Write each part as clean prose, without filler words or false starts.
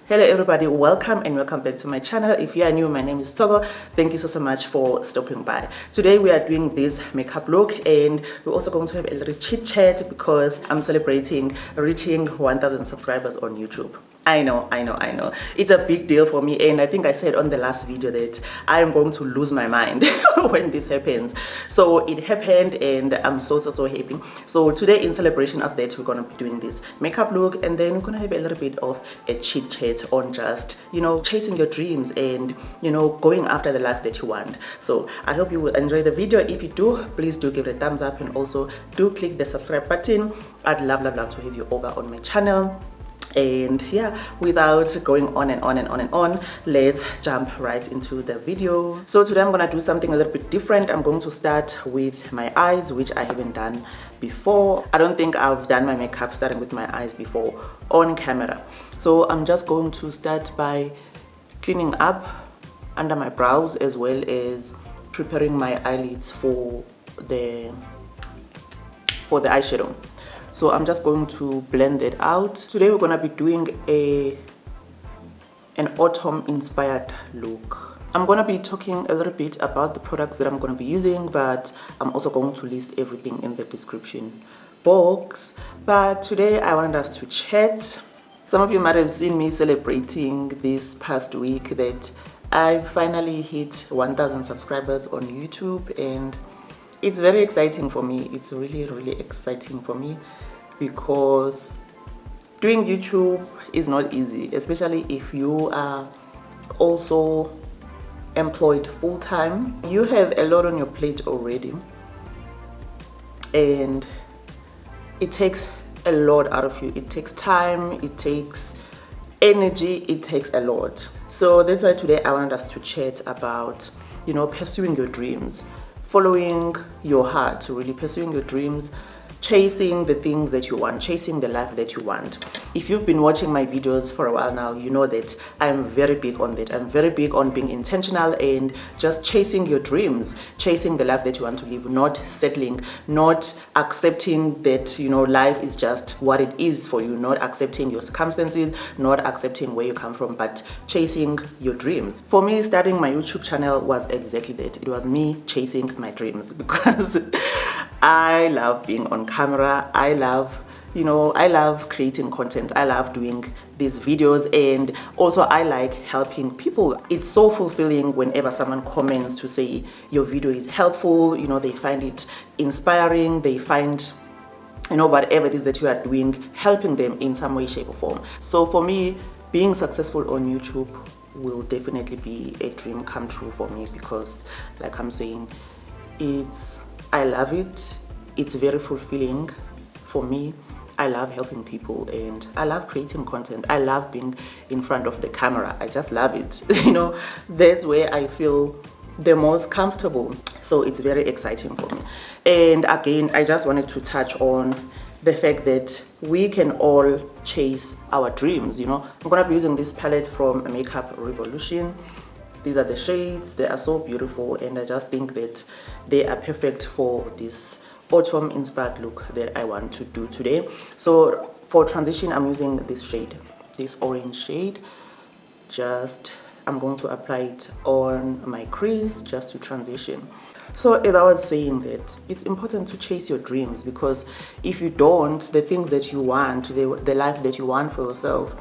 Hello everybody, welcome and welcome back to my channel. If you are new, my name is Sthoko. Thank you so much for stopping by. Today we are doing this makeup look and we're also going to have a little chit chat because I'm celebrating reaching 1,000 subscribers on YouTube. I know. It's a big deal for me, and I think I said on the last video that I am going to lose my mind when this happens. So it happened and I'm so happy. So today, in celebration of that, we're going to be doing this makeup look, and then we're going to have a little bit of a chit chat on just, chasing your dreams and, going after the life that you want. So I hope you will enjoy the video. If you do, please do give it a thumbs up and also do click the subscribe button. I'd love to have you over on my channel. And yeah, without going on and on, let's jump right into the video. So today I'm gonna do something a little bit different. I'm going to start with my eyes, which I haven't done before. I don't think I've done my makeup starting with my eyes before on camera. So I'm just going to start by cleaning up under my brows as well as preparing my eyelids for the eyeshadow. So I'm just going to blend it out. Today we're going to be doing an autumn inspired look. I'm going to be talking a little bit about the products that I'm going to be using, but I'm also going to list everything in the description box. But today I wanted us to chat. Some of you might have seen me celebrating this past week that I finally hit 1,000 subscribers on YouTube, and it's very exciting for me. It's really exciting for me because doing YouTube is not easy, especially if you are also employed full-time. You have a lot on your plate already, and it takes a lot out of you. It takes time, it takes energy, it takes a lot. So that's why today I wanted us to chat about, pursuing your dreams, following your heart, really pursuing your dreams, chasing the things that you want, chasing the life that you want. If you've been watching my videos for a while now, you know that I'm very big on that. I'm very big on being intentional and just chasing your dreams, chasing the life that you want to live, not settling, not accepting that, life is just what it is for you, not accepting your circumstances, not accepting where you come from, but chasing your dreams. For me, starting my YouTube channel was exactly that. It was me chasing my dreams because I love being on camera. I love creating content. I love doing these videos, and also I like helping people. It's so fulfilling whenever someone comments to say your video is helpful, they find it inspiring, they find whatever it is that you are doing helping them in some way, shape or form. So for me, being successful on YouTube will definitely be a dream come true for me because, like I'm saying, I love it. It's very fulfilling for me. I love helping people and I love creating content. I love being in front of the camera. I just love it. That's where I feel the most comfortable. So it's very exciting for me. And again, I just wanted to touch on the fact that we can all chase our dreams. I'm gonna be using this palette from Makeup Revolution. These are the shades. They are so beautiful, and I just think that they are perfect for this autumn inspired look that I want to do today. So for transition, I'm using this shade, this orange shade. I'm going to apply it on my crease just to transition. So as I was saying, that it's important to chase your dreams, because if you don't, the things that you want, the life that you want for yourself,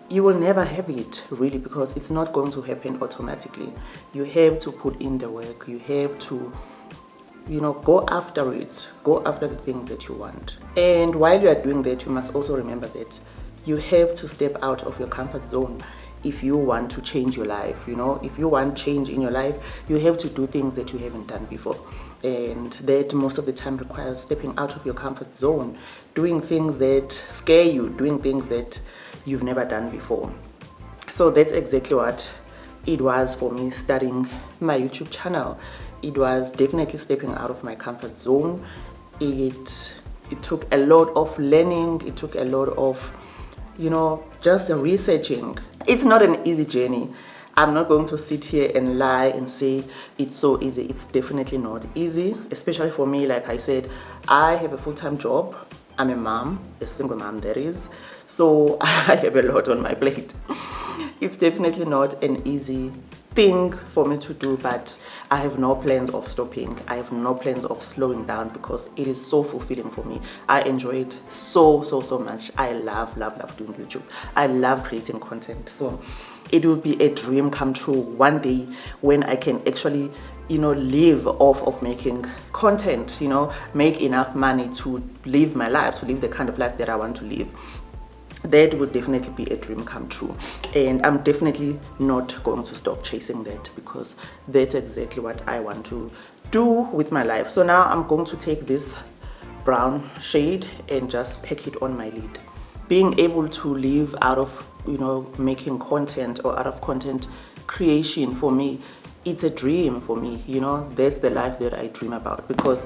you will never have it, really, because it's not going to happen automatically. You have to put in the work. You have to, go after it. Go after the things that you want. And while you are doing that, you must also remember that you have to step out of your comfort zone if you want to change your life. If you want change in your life, you have to do things that you haven't done before. And that most of the time requires stepping out of your comfort zone, doing things that scare you, doing things that you've never done before. So that's exactly what it was for me starting my YouTube channel. It was definitely stepping out of my comfort zone. It took a lot of learning. It took a lot of, just researching. It's not an easy journey. I'm not going to sit here and lie and say it's so easy. It's definitely not easy, especially for me. Like I said, I have a full-time job. I'm a mom, a single mom that is. So I have a lot on my plate. It's definitely not an easy thing for me to do, but I have no plans of stopping. I have no plans of slowing down because it is so fulfilling for me. I enjoy it so much. I love doing YouTube. I love creating content. So it will be a dream come true one day when I can actually, you know, live off of making content, you know, make enough money to live my life, to live the kind of life that I want to live. That would definitely be a dream come true, and I'm definitely not going to stop chasing that because that's exactly what I want to do with my life. So now I'm going to take this brown shade and just pack it on my lid. Being able to live out of, you know, making content or out of content creation, for me, it's a dream for me. You know, that's the life that I dream about, because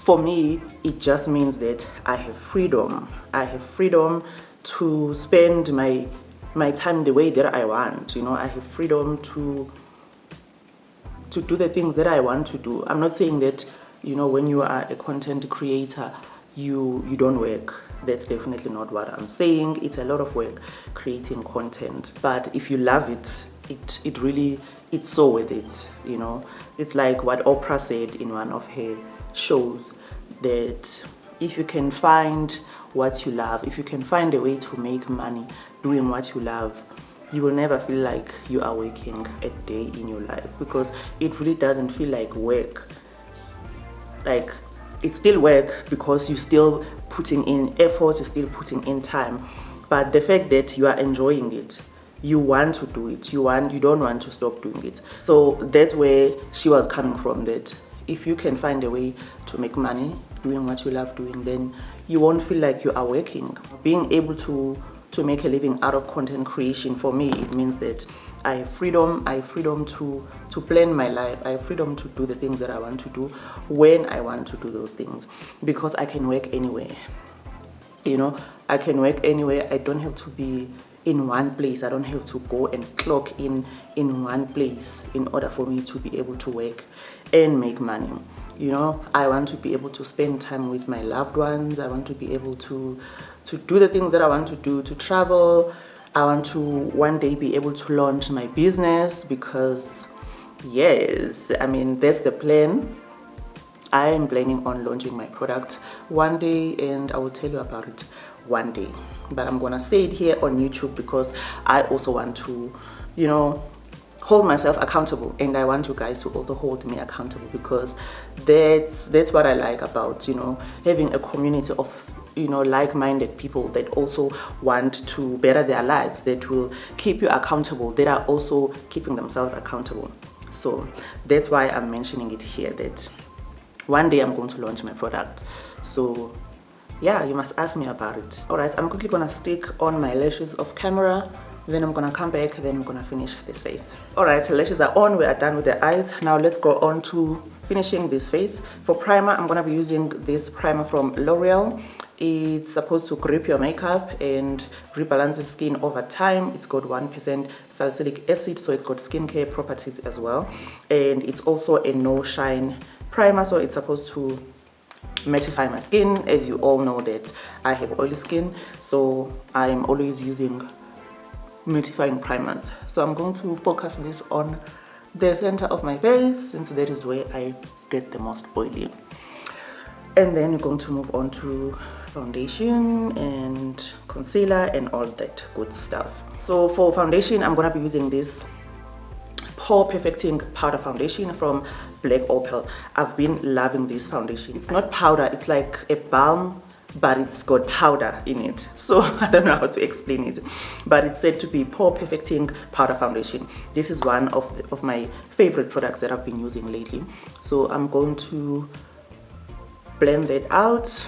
for me it just means that I have freedom. I have freedom to spend my time the way that I want. You know, I have freedom to do the things that I want to do. I'm not saying that, you know, when you are a content creator you don't work. That's definitely not what I'm saying. It's a lot of work creating content, but if you love it, it really, it's so worth it. You know, it's like what Oprah said in one of her shows, that if you can find what you love, if you can find a way to make money doing what you love, you will never feel like you are working a day in your life, because it really doesn't feel like work. Like, it's still work because you're still putting in effort, you're still putting in time, but the fact that you are enjoying it, you want to do it, you don't want to stop doing it. So that's where she was coming from, that if you can find a way to make money doing what you love doing, then you won't feel like you are working. Being able to make a living out of content creation, for me, it means that I have freedom. I have freedom to plan my life. I have freedom to do the things that I want to do when I want to do those things, because I can work anywhere. You know, I can work anywhere. I don't have to be in one place. I don't have to go and clock in one place in order for me to be able to work and make money. You know, I want to be able to spend time with my loved ones. I want to be able to do the things that I want to do, to travel. I want to one day be able to launch my business, because yes, I mean, that's the plan. I am planning on launching my product one day, and I will tell you about it one day. But I'm gonna say it here on YouTube because I also want to, you know, hold myself accountable, and I want you guys to also hold me accountable, because that's what I like about, you know, having a community of, you know, like-minded people that also want to better their lives, that will keep you accountable, that are also keeping themselves accountable. So that's why I'm mentioning it here, that one day I'm going to launch my product. So yeah, you must ask me about it. All right, I'm quickly gonna stick on my lashes off camera, then I'm gonna come back, then I'm gonna finish this face. All right, so lashes are on, we are done with the eyes. Now let's go on to finishing this face. For primer, I'm gonna be using this primer from L'Oreal. It's supposed to grip your makeup and rebalance the skin over time. It's got 1% salicylic acid, so it's got skincare properties as well. And it's also a no shine primer, so it's supposed to mattify my skin. As you all know that I have oily skin, so I'm always using mattifying primers. So I'm going to focus this on the center of my face, since that is where I get the most oily. And then we're going to move on to foundation and concealer and all that good stuff. So for foundation, I'm gonna be using this Pore Perfecting Powder Foundation from Black Opal. I've been loving this foundation. It's not powder, it's like a balm, but it's got powder in it. So I don't know how to explain it, but it's said to be Pore Perfecting Powder Foundation. This is one of my favorite products that I've been using lately. So I'm going to blend that out.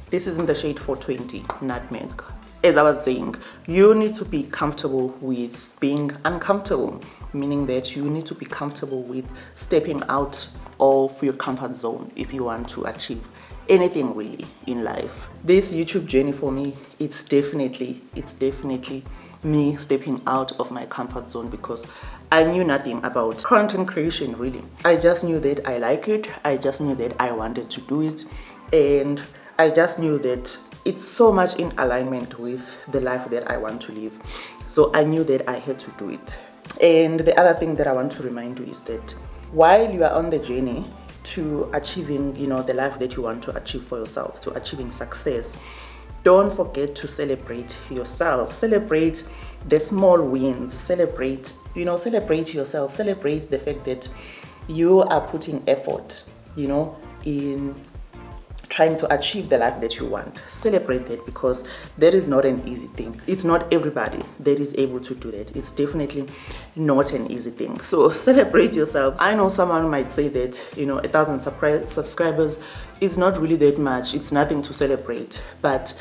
This is in the shade 420 Nutmeg. As I was saying, you need to be comfortable with being uncomfortable, meaning that you need to be comfortable with stepping out of your comfort zone if you want to achieve anything really in life. This YouTube journey for me, it's definitely me stepping out of my comfort zone, because I knew nothing about content creation really. I just knew that I like it. I just knew that I wanted to do it, and I just knew that it's so much in alignment with the life that I want to live. So I knew that I had to do it. And the other thing that I want to remind you is that while you are on the journey to achieving, the life that you want to achieve for yourself, to achieving success, don't forget to celebrate yourself. Celebrate the small wins. Celebrate yourself. Celebrate the fact that you are putting effort, in trying to achieve the life that you want. Celebrate that, because that is not an easy thing. It's not everybody that is able to do that. It's definitely not an easy thing. So celebrate yourself. I know someone might say that 1,000 subscribers is not really that much. It's nothing to celebrate, but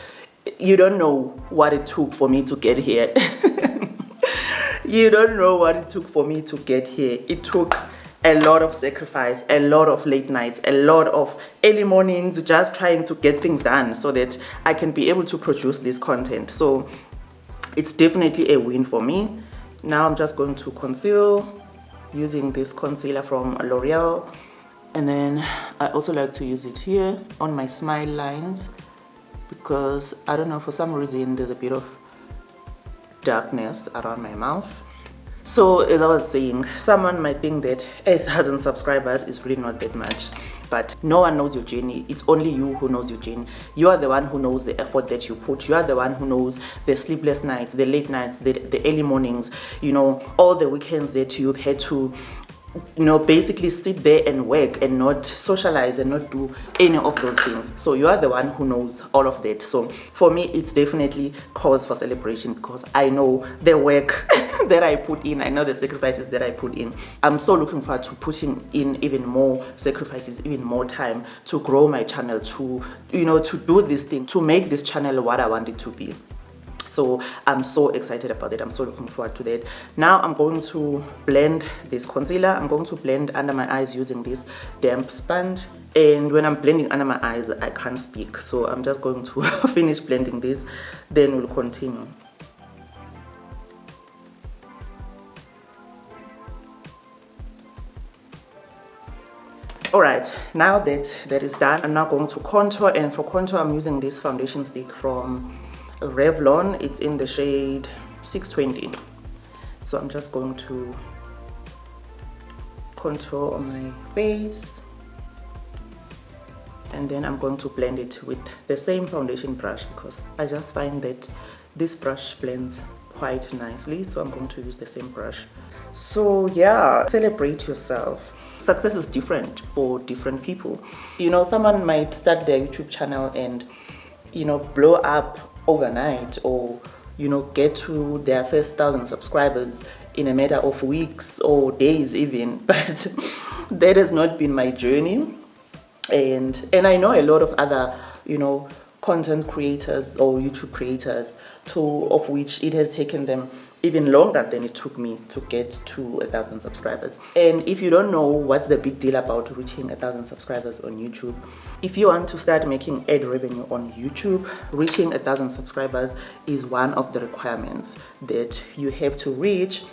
you don't know what it took for me to get here. You don't know what it took for me to get here. It took a lot of sacrifice, a lot of late nights, a lot of early mornings, just trying to get things done so that I can be able to produce this content. So it's definitely a win for me. Now I'm just going to conceal using this concealer from L'Oreal, and then I also like to use it here on my smile lines, because I don't know, for some reason there's a bit of darkness around my mouth. So as I was saying, someone might think that 1,000 subscribers is really not that much, but no one knows your journey. It's only you who knows your journey. You are the one who knows the effort that you put. You are the one who knows the sleepless nights, the late nights, the early mornings, all the weekends that you've had to basically sit there and work and not socialize and not do any of those things. So you are the one who knows all of that. So for me, it's definitely cause for celebration, because I know the work that I put in. I know the sacrifices that I put in. I'm so looking forward to putting in even more sacrifices, even more time to grow my channel, to to do this thing, to make this channel what I want it to be. So I'm so excited about it. I'm so looking forward to that. Now I'm going to blend this concealer. I'm going to blend under my eyes using this damp sponge. And when I'm blending under my eyes, I can't speak. So I'm just going to finish blending this, then we'll continue. Alright, now that is done, I'm now going to contour. And for contour, I'm using this foundation stick from Revlon. It's in the shade 620. So I'm just going to contour on my face, and then I'm going to blend it with the same foundation brush, because I just find that this brush blends quite nicely. So I'm going to use the same brush. So yeah, celebrate yourself. Success is different for different people. Someone might start their YouTube channel and blow up overnight, or get to their first 1,000 subscribers in a matter of weeks or days even. But that has not been my journey, and I know a lot of other content creators or YouTube creators, of which it has taken them even longer than it took me to get to 1,000 subscribers. And if you don't know what's the big deal about reaching 1,000 subscribers on YouTube, if you want to start making ad revenue on YouTube, reaching 1,000 subscribers is one of the requirements that you have to reach,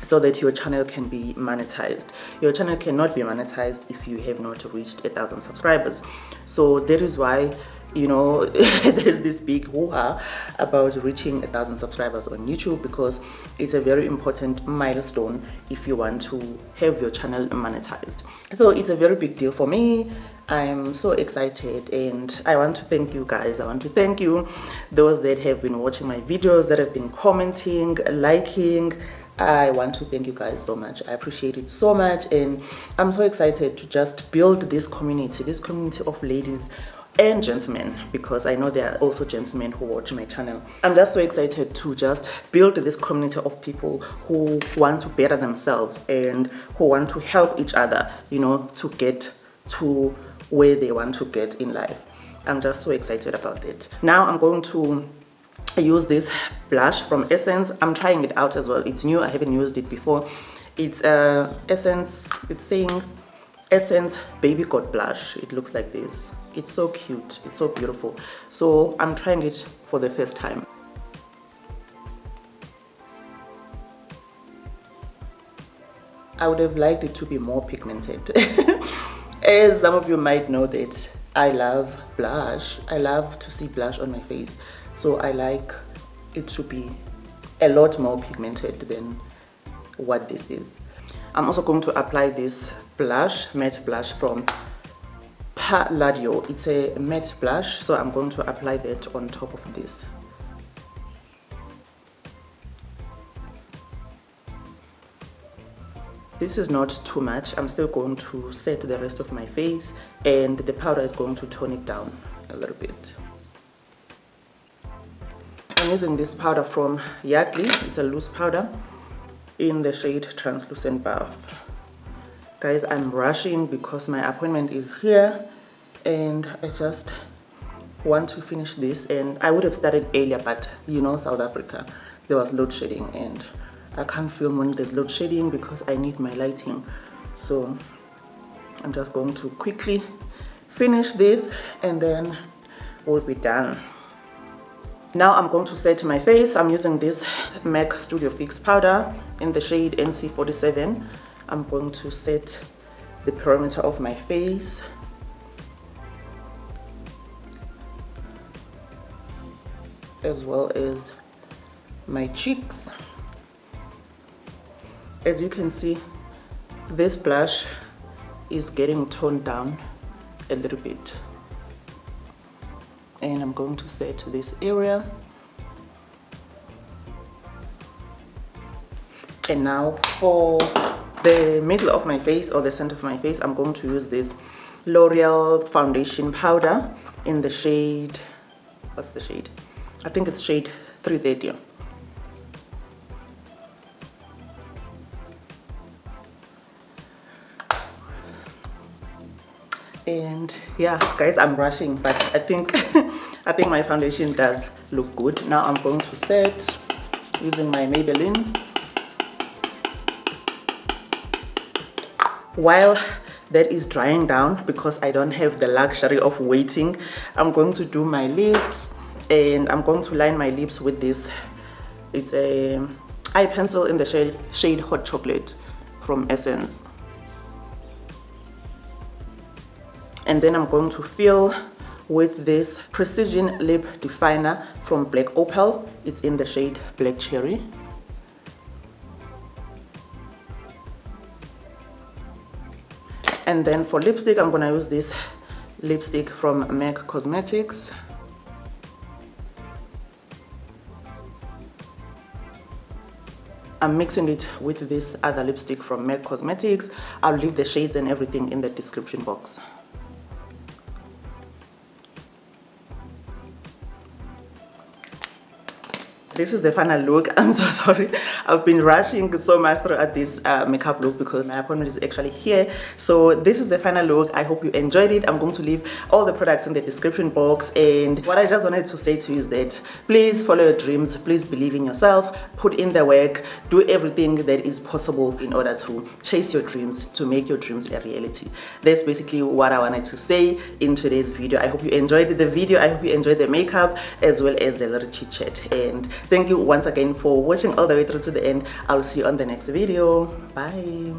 so that your channel can be monetized. Your channel cannot be monetized if you have not reached 1,000 subscribers. So that is why there's this big hoo-ha about reaching 1,000 subscribers on YouTube, because it's a very important milestone if you want to have your channel monetized. So it's a very big deal for me. I'm so excited, and I want to thank you guys. I want to thank you, those that have been watching my videos, that have been commenting, liking. I want to thank you guys so much. I appreciate it so much, and I'm so excited to just build this community of ladies and gentlemen, because I know there are also gentlemen who watch my channel. I'm just so excited to just build this community of people who want to better themselves and who want to help each other, to get to where they want to get in life. I'm just so excited about it. Now I'm going to use this blush from Essence. I'm trying it out as well. It's new. I haven't used it before. It's Essence. It's saying Essence Baby Got Blush. It looks like this. It's so cute. It's so beautiful. So I'm trying it for the first time. I would have liked it to be more pigmented. As some of you might know that I love blush. I love to see blush on my face, so I like it to be a lot more pigmented than what this is. I'm also going to apply this blush, matte blush from Palladio. It's a matte blush, so I'm going to apply that on top of this. This is not too much. I'm still going to set the rest of my face, and the powder is going to tone it down a little bit. I'm using this powder from Yardley. It's a loose powder in the shade Translucent Buff. Guys, I'm rushing because my appointment is here and I just want to finish this, and I would have started earlier, but you know, South Africa, there was load shedding and I can't film when there's load shedding because I need my lighting. So I'm just going to quickly finish this and then we'll be done. Now I'm going to set my face. I'm using this MAC Studio Fix powder in the shade NC47. I'm going to set the perimeter of my face. As well as my cheeks. As you can see, this blush is getting toned down a little bit. And I'm going to set this area. And now for the middle of my face or the center of my face, I'm going to use this L'Oreal foundation powder in the shade, what's the shade? I think it's shade 330. And yeah, guys, I'm rushing, but I think I think my foundation does look good. Now I'm going to set using my Maybelline. While that is drying down, because I don't have the luxury of waiting, I'm going to do my lips, and I'm going to line my lips with this. It's a eye pencil in the shade Hot Chocolate from Essence. And then I'm going to fill with this Precision Lip Definer from Black Opal. It's in the shade Black Cherry. And then for lipstick, I'm gonna use this lipstick from MAC Cosmetics. I'm mixing it with this other lipstick from MAC Cosmetics. I'll leave the shades and everything in the description box. This is the final look. I'm so sorry. I've been rushing so much throughout this makeup look because my appointment is actually here. So this is the final look. I hope you enjoyed it. I'm going to leave all the products in the description box. And what I just wanted to say to you is that please follow your dreams. Please believe in yourself. Put in the work. Do everything that is possible in order to chase your dreams, to make your dreams a reality. That's basically what I wanted to say in today's video. I hope you enjoyed the video. I hope you enjoyed the makeup as well as the little chit chat. And thank you once again for watching all the way through to the end. I'll see you on the next video. Bye.